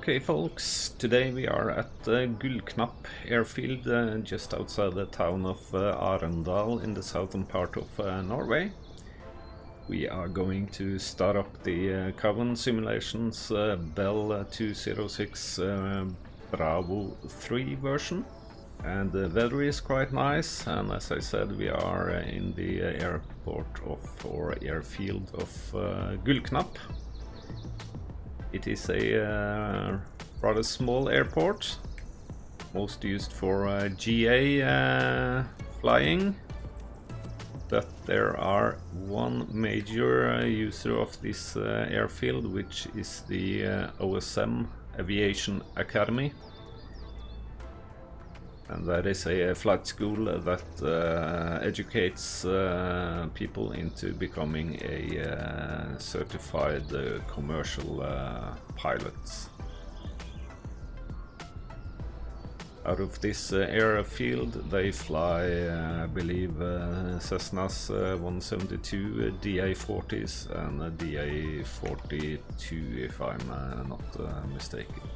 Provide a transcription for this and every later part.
Okay folks, today we are at Gullknapp Airfield just outside the town of Arendal in the southern part of Norway. We are going to start up the Cowan simulations Bell 206 Bravo 3 version. And the weather is quite nice, and as I said, we are in the airport or airfield of Gullknapp. It is a rather small airport, most used for GA flying, but there are one major user of this airfield, which is the OSM Aviation Academy. And that is a flight school that educates people into becoming a certified commercial pilots. Out of this airfield they fly, I believe, Cessnas 172, DA-40s and DA-42 if I'm not mistaken.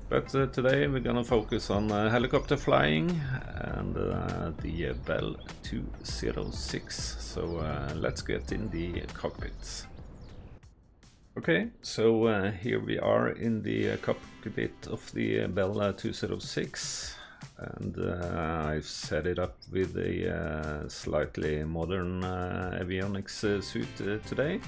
But today we're gonna focus on helicopter flying and the Bell 206. So let's get in the cockpits. Okay, so here we are in the cockpit of the Bell 206, and I've set it up with a slightly modern avionics suit today.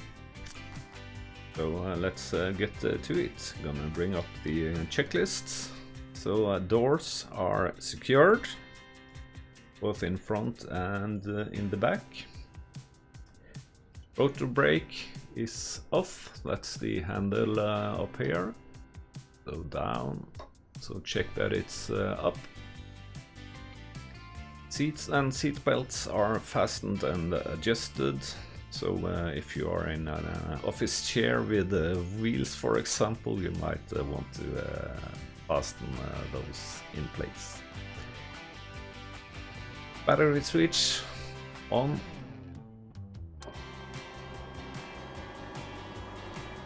So let's get to it. Gonna bring up the checklists. So doors are secured, both in front and in the back. Rotor brake is off. That's the handle up here. So down. So check that it's up. Seats and seat belts are fastened and adjusted. So if you are in an office chair with wheels, for example, you might want to fasten those in place. Battery switch on.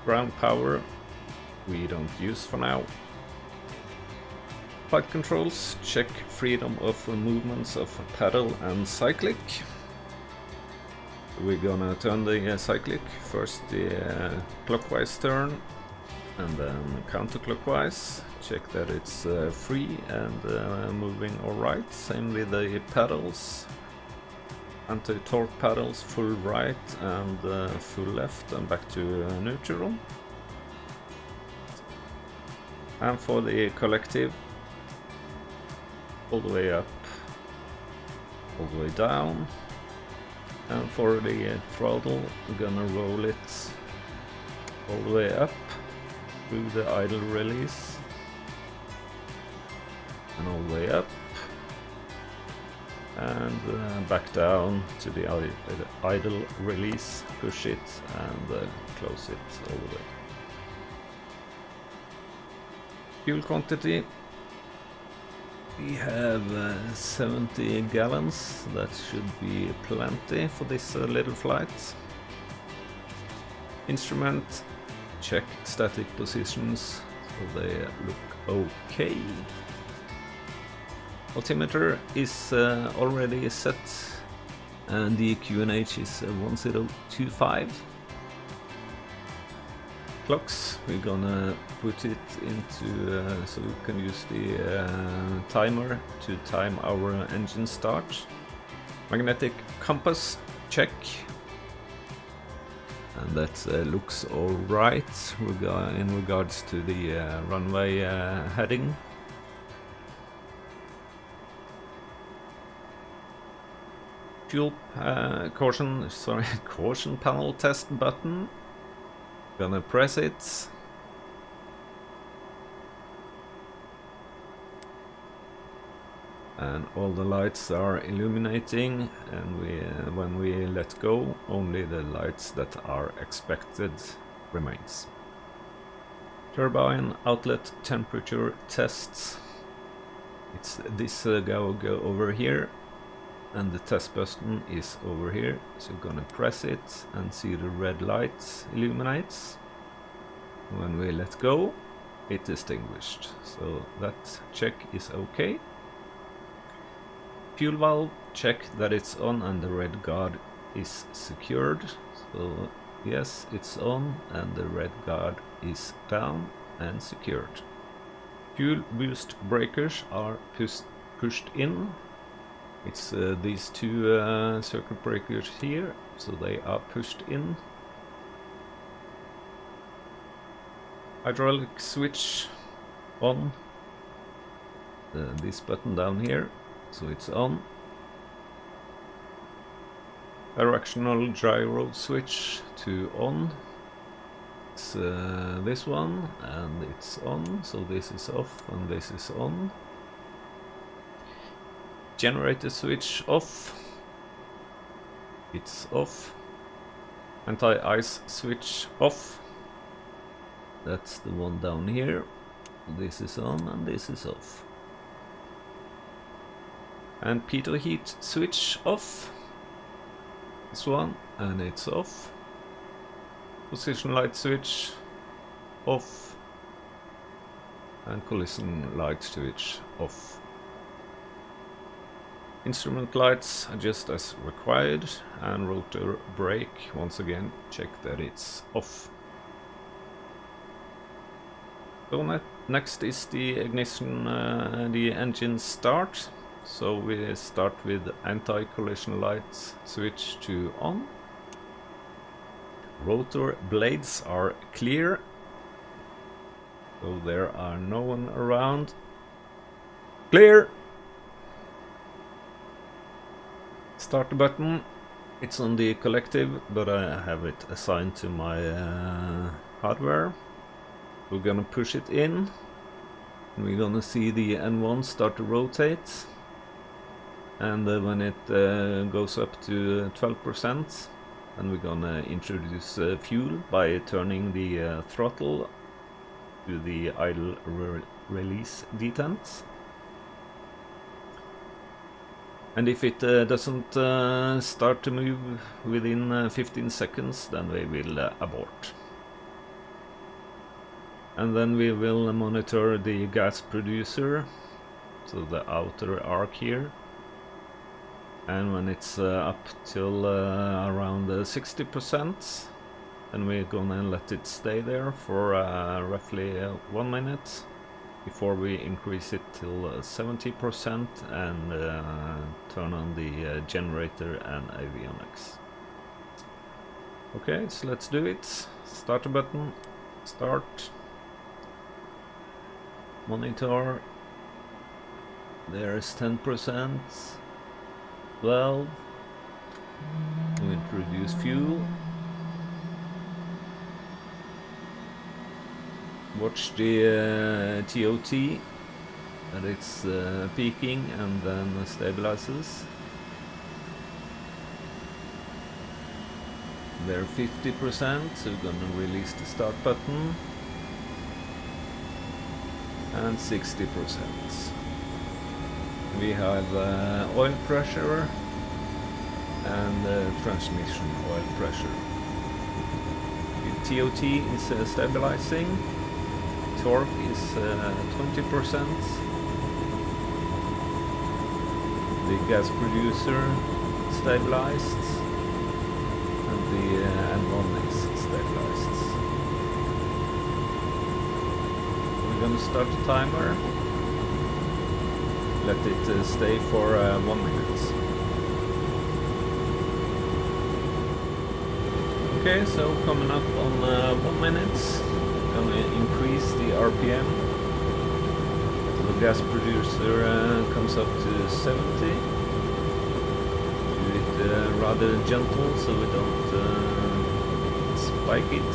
Ground power we don't use for now. Flight controls, check freedom of movements of pedal and cyclic. We're gonna turn the cyclic, first the clockwise turn and then counterclockwise. Check that it's free and moving alright. Same with the pedals. Anti-torque pedals, full right and full left and back to neutral. And for the collective, all the way up, all the way down. And for the throttle, we're gonna roll it all the way up through the idle release and all the way up and back down to the idle release, push it and close it all the way. Fuel quantity. We have 70 gallons, that should be plenty for this little flight. Instrument, check static positions, so they look okay. Altimeter is already set and the QNH is 1025. Clocks, we're gonna put it into so we can use the timer to time our engine start. Magnetic compass, check, and that looks all right in regards to the runway heading. Fuel caution panel test button. Gonna press it. And all the lights are illuminating, and when we let go, only the lights that are expected remains. Turbine outlet temperature tests. It's this go over here, and the test button is over here, so you're gonna press it and see the red light illuminates. When we let go, it extinguished. So that check is okay. Fuel valve, check that it's on and the red guard is secured. So yes, it's on and the red guard is down and secured. Fuel boost breakers are pushed in. It's these two circuit breakers here, so they are pushed in. Hydraulic switch on. This button down here, so it's on. Directional gyro switch to on. It's this one, and it's on, so this is off and this is on. Generator switch off. It's off. Anti-ice switch off. That's the one down here. This is on and this is off. And pitot heat switch off. This one, and it's off. Position light switch off. And collision light switch off. Instrument lights adjust as required, and rotor brake, once again, check that it's off. So next is the ignition, the engine start. So we start with anti-collision lights switch to on. Rotor blades are clear, so there are no one around. Clear! Start the button. It's on the collective, but I have it assigned to my hardware. We're gonna push it in, and we're gonna see the N1 start to rotate. And when it goes up to 12%, then we're gonna introduce fuel by turning the throttle to the idle release detent. And if it doesn't start to move within 15 seconds, then we will abort. And then we will monitor the gas producer, so the outer arc here. And when it's up till around 60%, then we're gonna let it stay there for roughly 1 minute before we increase it till 70% and turn on the generator and avionics. Okay, so let's do it. Start the button, start, monitor, there's 10%, 12, we introduce fuel. Watch the TOT, that it's peaking and then stabilizes. They're 50%, so we're gonna release the start button. And 60%. We have oil pressure and transmission oil pressure. The TOT is stabilizing. Torque is 20%. The gas producer stabilized, and the N1 is stabilized. We're gonna start the timer. Let it stay for 1 minute. Okay, so coming up on 1 minute. Gonna increase the RPM. So the gas producer comes up to 70. Do it rather gentle so we don't spike it.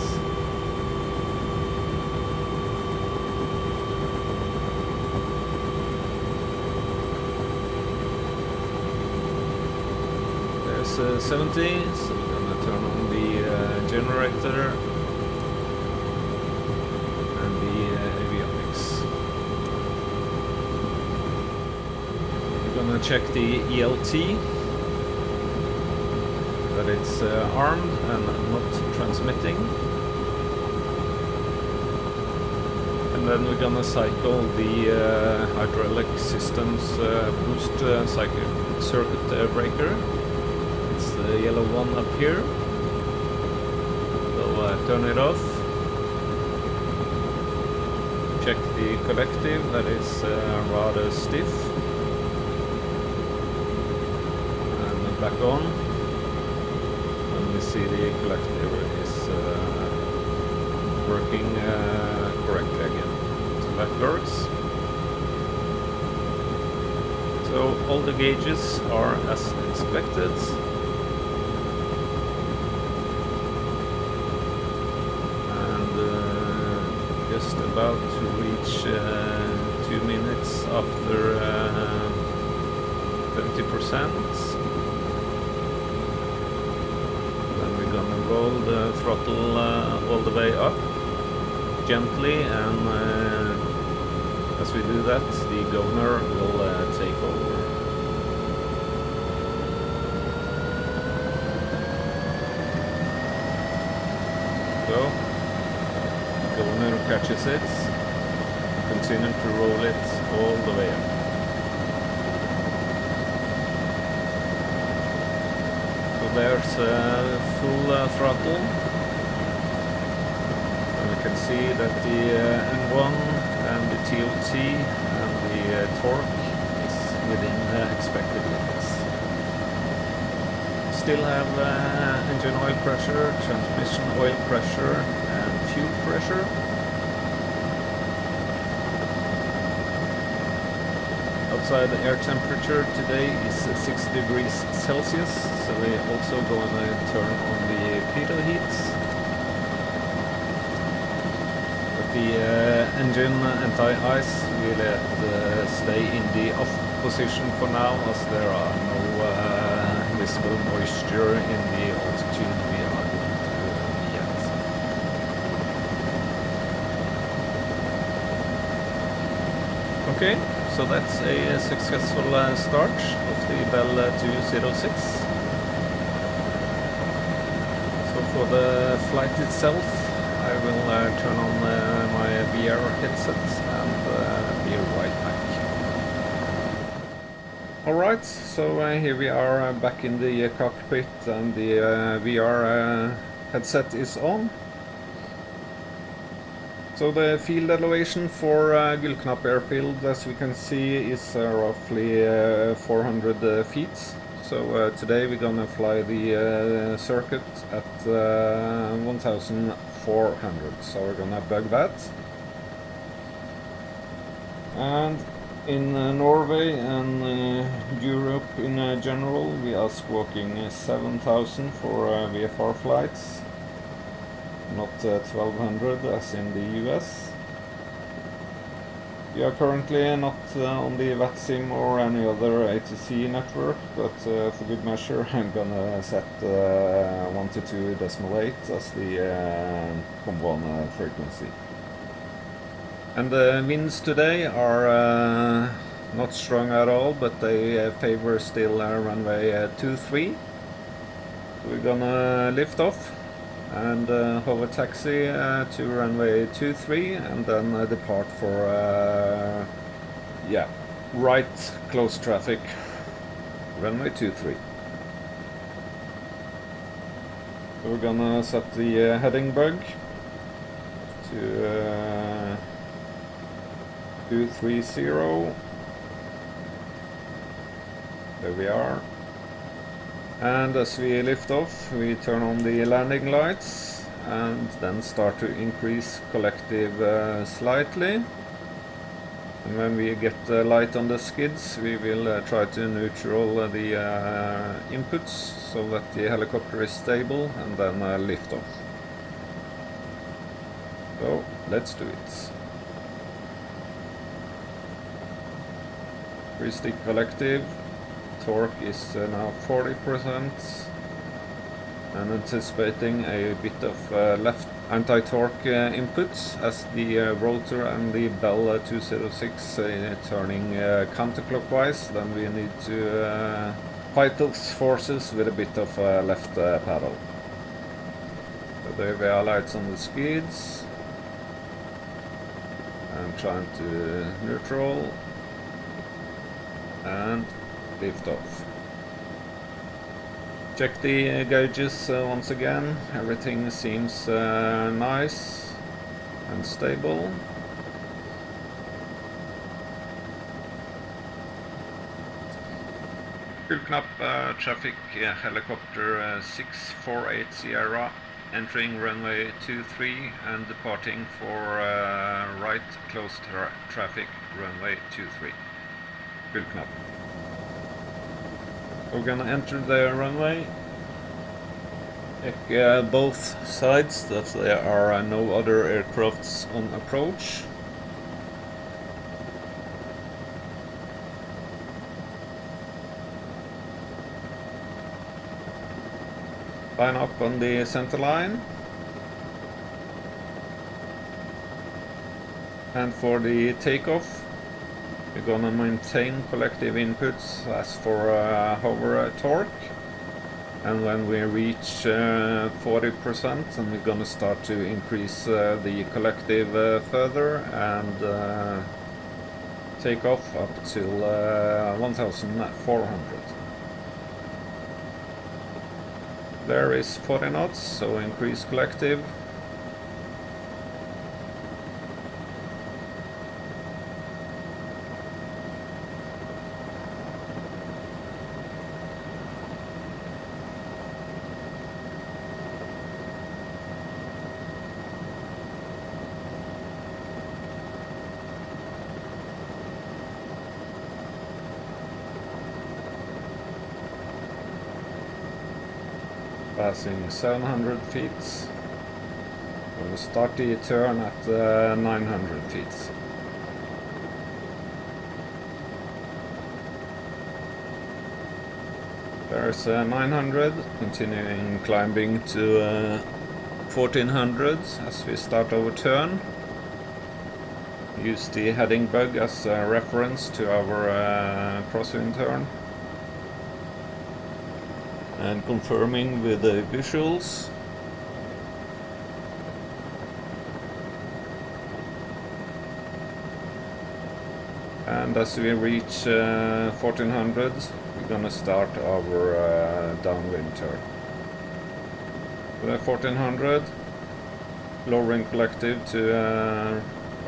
There's 70, so we're gonna turn on the generator. Check the ELT, that it's armed and not transmitting. And then we're gonna cycle the hydraulic system's boost circuit breaker. It's the yellow one up here. So turn it off. Check the collective, that is rather stiff. And back on. And we see the collective is working correctly again. So that works. So all the gauges are as expected. Just about to reach 2 minutes after 20%. Then we're gonna roll the throttle all the way up gently, and as we do that, the governor will take over. So governor catches it, continue to roll it all the way up. So there's full throttle, and we can see that the N1 and the TOT and the torque is within expected limits. Still have engine oil pressure, transmission oil pressure, and fuel pressure. Outside the air temperature today is 6 degrees Celsius, so we're also going to turn on the pedal heat. But the engine anti-ice will stay in the off position for now, as there are no visible moisture in the altitude we are going to be at. Okay, so that's a successful start of the Bell 206. So for the flight itself, I will turn on my VR headset and be right back. Alright, so here we are back in the cockpit, and the VR headset is on. So the field elevation for Gullknapp Airfield, as we can see, is roughly 400 feet. So today we're gonna fly the circuit at 1400, so we're gonna bug that. And in Norway and Europe in general, we are squawking 7000 for VFR flights, not 1200 as in the US. We are currently not on the flightsim or any other ATC network, but for good measure I'm gonna set 122.8 as the COM1 frequency. And the winds today are not strong at all, but they favor still runway 23. So we're gonna lift off and hover taxi to runway 23, and then depart for right close traffic, runway 23. So we're gonna set the heading bug to 230. There we are. And as we lift off, we turn on the landing lights and then start to increase collective slightly. And when we get light on the skids, we will try to neutral the inputs so that the helicopter is stable, and then lift off. So let's do it. Increase the collective. Torque is now 40%, and anticipating a bit of left anti-torque inputs as the rotor and the Bell 206 turning counterclockwise. Then we need to fight those forces with a bit of left paddle. So there we are, lights on the skids, and climb to neutral and lift off. Check the gauges once again. Everything seems nice and stable. Gullknapp traffic helicopter 648 Sierra entering runway 23 and departing for right close traffic runway 23. Gullknapp. We're gonna enter the runway. Check both sides that there are no other aircrafts on approach. Line up on the center line. And for the takeoff, we're gonna maintain collective inputs as for hover torque. And when we reach 40%, then we're gonna start to increase the collective further and take off up till 1,400. There is 40 knots, so increase collective. Passing 700 feet. We'll start the turn at 900 feet. There's 900, continuing climbing to 1400 as we start our turn. Use the heading bug as a reference to our crosswind turn. And confirming with the visuals. And as we reach 1400, we're gonna start our downwind turn. With 1400, lowering collective to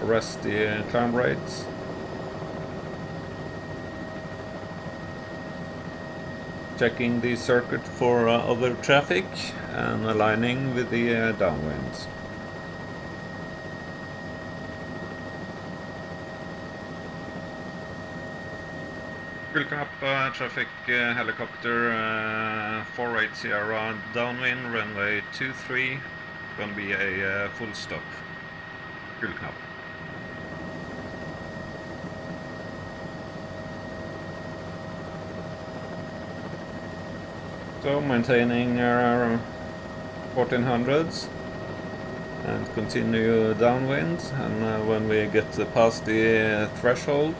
arrest the climb rates. Checking the circuit for other traffic and aligning with the downwind. Gullknapp traffic helicopter 48 Sierra downwind runway 23. Gonna be a full stop. Gullknapp. So maintaining our 1400s and continue downwind, and when we get past the threshold,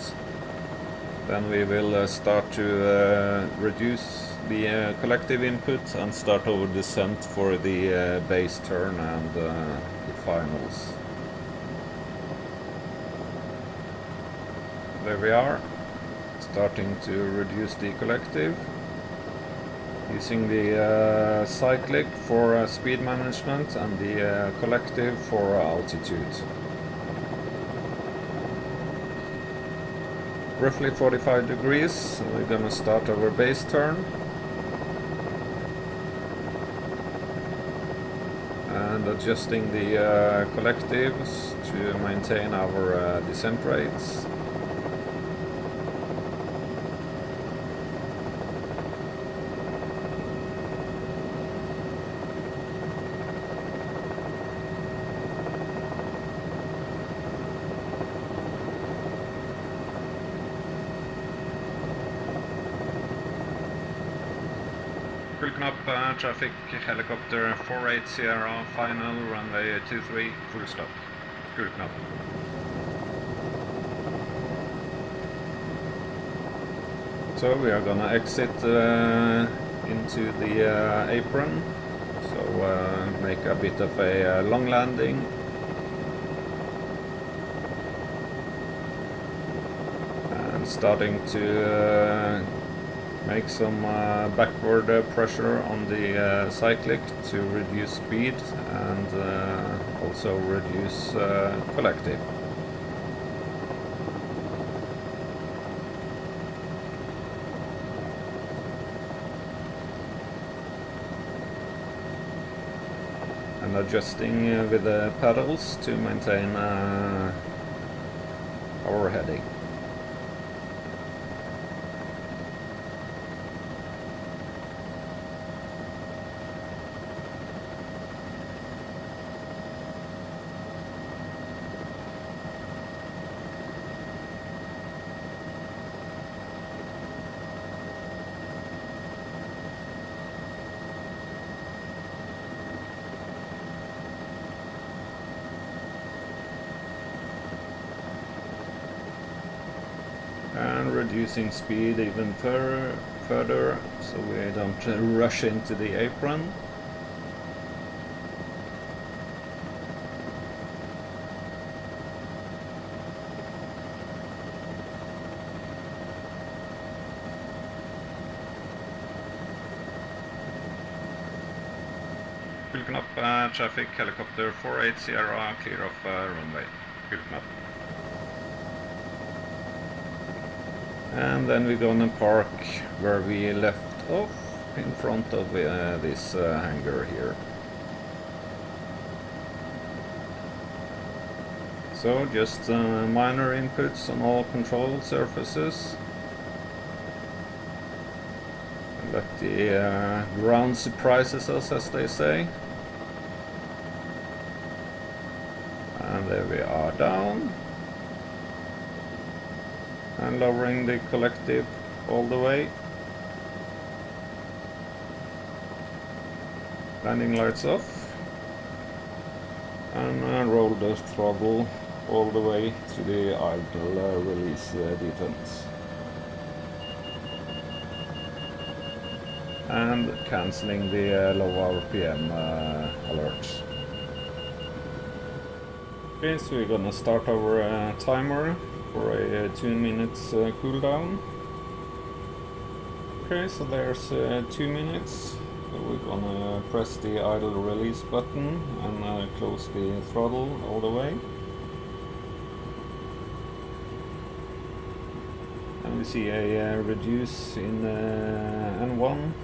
then we will start to reduce the collective input and start our descent for the base turn and the finals. There we are, starting to reduce the collective. Using the cyclic for speed management and the collective for altitude. Roughly 45 degrees, so we're gonna start our base turn. And adjusting the collectives to maintain our descent rates. Gullknapp traffic helicopter 48 Sierra final runway 23 full stop. Gullknapp. So we are gonna exit into the apron, so make a bit of a long landing. starting to make some backward pressure on the cyclic to reduce speed and also reduce collective. And adjusting with the pedals to maintain our heading. And reducing speed even further so we don't rush into the apron. Gullknapp traffic helicopter 48 Sierra clear of runway. Gullknapp. And then we're gonna park where we left off, in front of this hangar here. So just minor inputs on all control surfaces. And let the ground surprises us, as they say. And there we are down. And lowering the collective all the way. Landing lights off. And roll the throttle all the way to the idle release defense. And cancelling the low RPM alerts. Okay, so we're gonna start our timer for a 2 minutes cooldown. Okay, so there's 2 minutes. So we're gonna press the idle release button and close the throttle all the way. And we see a reduce in N1.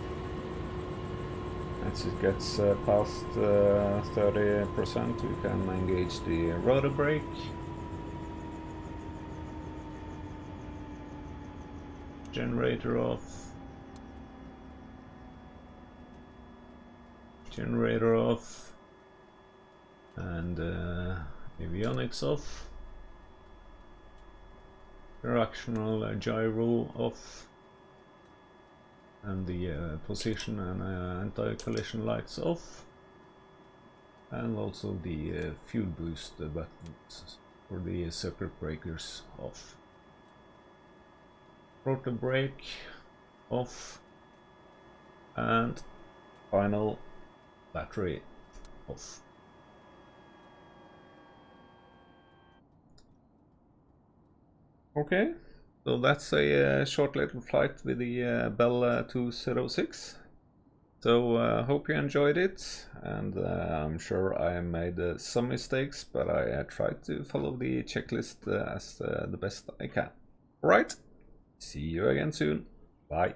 As it gets past 30%, we can engage the rotor brake. Generator off. Generator off. And avionics off. Directional gyro off. And the position and anti-collision lights off. And also the fuel boost buttons for the circuit breakers off. Rotor brake off, and final battery off. Okay, so that's a short little flight with the Bell 206. So hope you enjoyed it, and I'm sure I made some mistakes, but I tried to follow the checklist as the best I can. Alright, see you again soon. Bye.